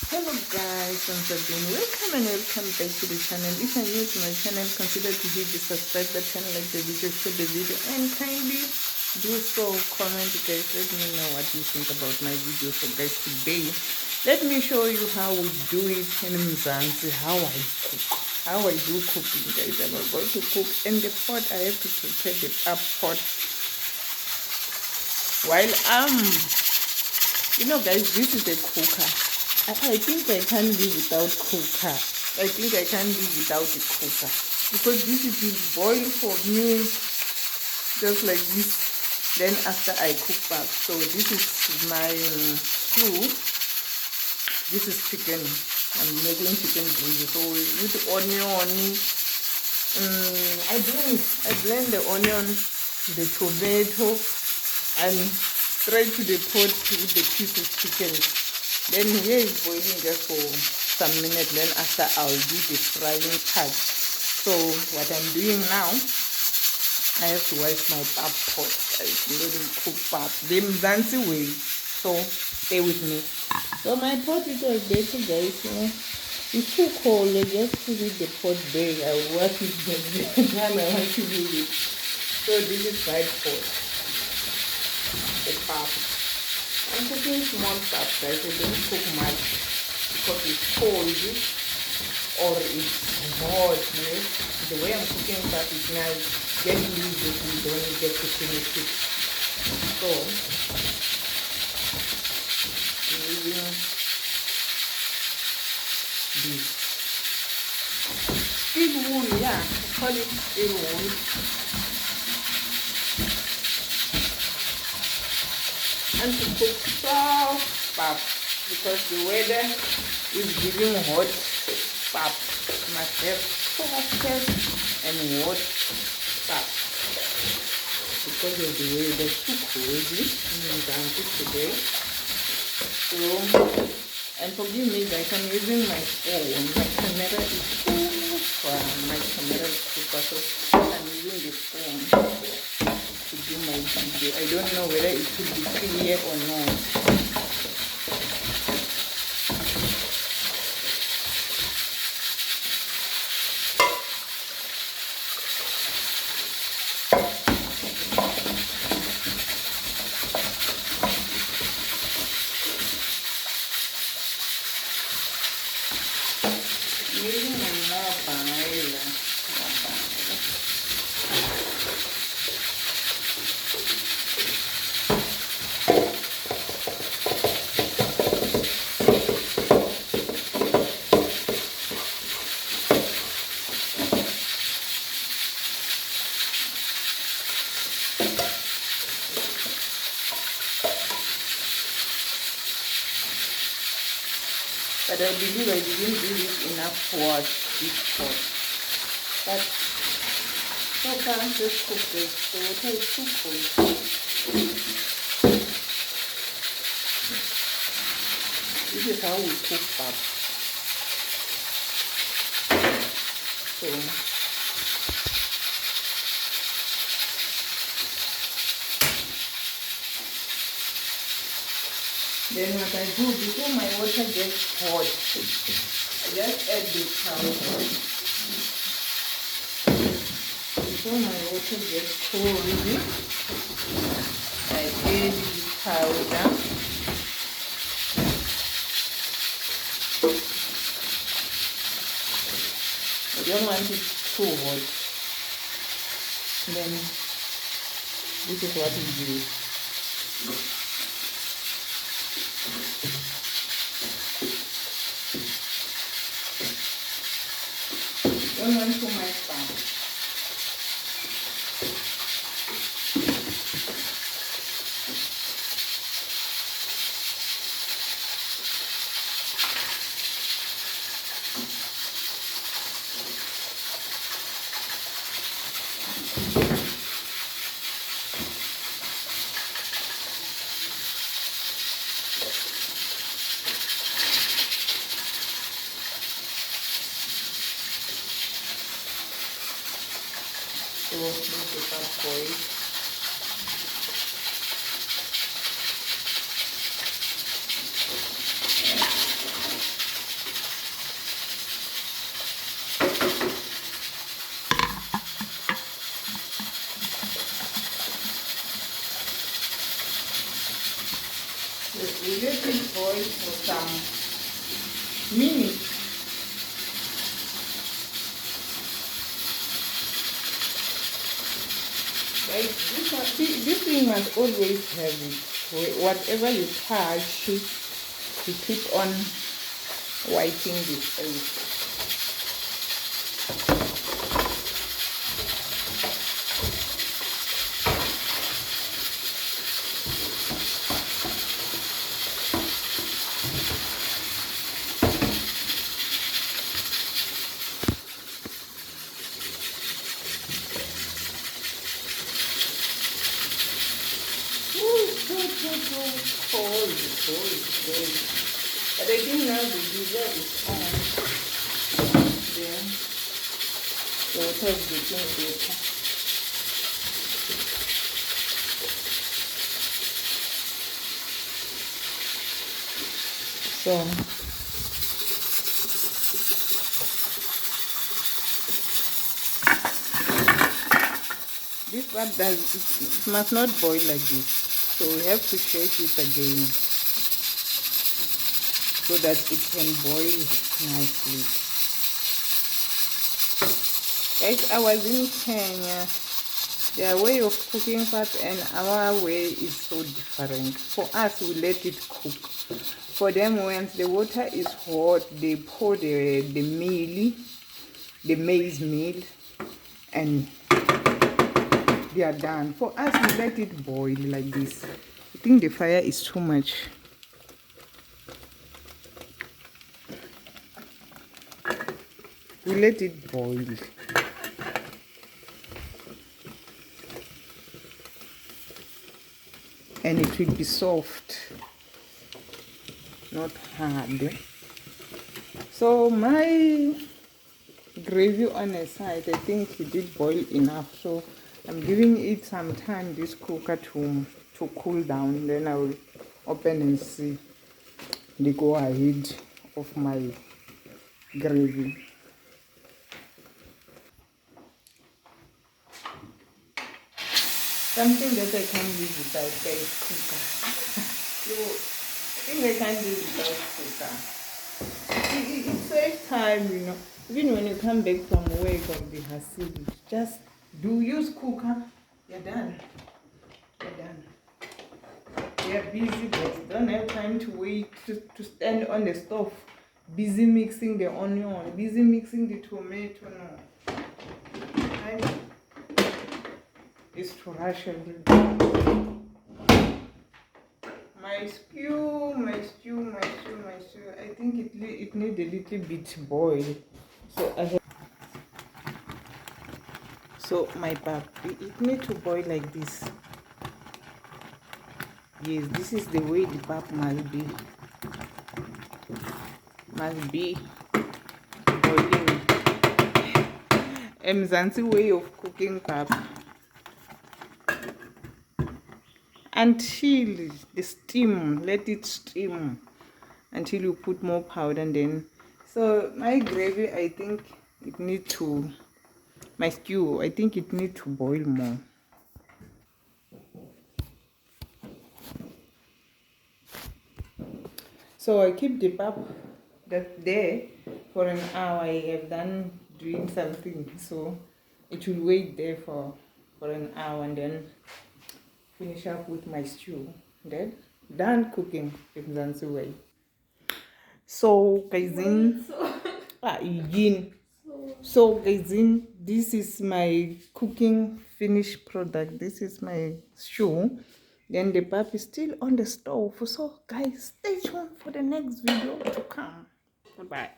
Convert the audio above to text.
Hello guys, once again, welcome and welcome back to the channel. If you're new to my channel, consider to hit the subscribe button, like the video, share the video, and kindly do so. Comment guys, let me know what you think about my video. So guys, today let me show you how we do it in Mzansi, how I do cooking guys. I'm about to cook, and the pot I have to prepare the up pot while guys, this is a cooker. I think I can't live without cooker. I think I can't live without the cooker because this it will boil for me just like this. Then after I cook back. So this is my stew. This is chicken. I'm making chicken gravy. So with onion, I blend the onion, the tomato, and straight to the pot with the piece of chicken. Then here is boiling just for some minutes. Then after I'll do the frying part. So what I'm doing now, I have to wash my pap pot. I'm going to cook pap the Mzansi way. So stay with me. So my pot is all dirty guys. It's too cold. I just put it the pot there. I will wash it the time I want to use it. So this is my pot. The pap. I'm cooking small stuff guys, I don't cook much because it's cold or it's hot. The way I'm cooking stuff is now get used to it, you don't get to finish it. So using this pig wool, yeah, call it pig wool. And to cook soft pap because the weather is giving hot pap. Must have soft and hot pap because of the weather too cold in Mzansi today. So, and forgive me guys, I'm using my phone. My camera is too far. My camera is too far, so I'm using the phone to do my video. I don't know whether it will be clear or not. Using another boiler. But I believe I didn't give it enough wash, this pot. But so far, just cook this. The water is too cold. This is how we cook pap. So then what I do, before my water gets hot, I just add the powder. Before my water gets cold, I add the powder. I don't want it too hot. Then this is what we do. Don't want too much pap. So make the pap boil. must always have it. Whatever you touch, you keep on wiping the face. Cold. But I think now the geyser is on. Then the water is getting better. So this one it must not boil like this. So we have to shake it again so that it can boil nicely. Guys, I was in Kenya. Their way of cooking pap and our way is so different. For us, we let it cook. For them, once the water is hot, they pour the meal, the maize meal, and they are done. For us, we let it boil like this. I think the fire is too much. We let it boil. And it will be soft, not hard. So my gravy on the side, I think it did boil enough. So I'm giving it some time, this cooker, to cool down. Then I will open and see the go ahead of my gravy. Something that I can't live without, guys, cooker. So I think I can't live without cooker. It saves time, you know. Even when you come back from work or the hassle, just use cooker. You're done. We are busy, but don't have time to wait to stand on the stove. Busy mixing the onion, busy mixing the tomato. No. Is to rush a little bit. My stew. I think it needs a little bit boil. So my pap, it needs to boil like this. Yes, this is the way the pap must be. Must be boiling. Mzansi way of cooking pap. Until the steam, let it steam until you put more powder. And then, so my gravy, I think it needs to, my stew, I think it needs to boil more. So I keep the pap there for an hour. I have done doing something, so it will wait there for an hour, and then finish up with my stew. Then done cooking in Mzansi way. So guys, this is my cooking finished product. This is my stew. Then the pap is still on the stove. So guys, stay tuned for the next video to come. Goodbye.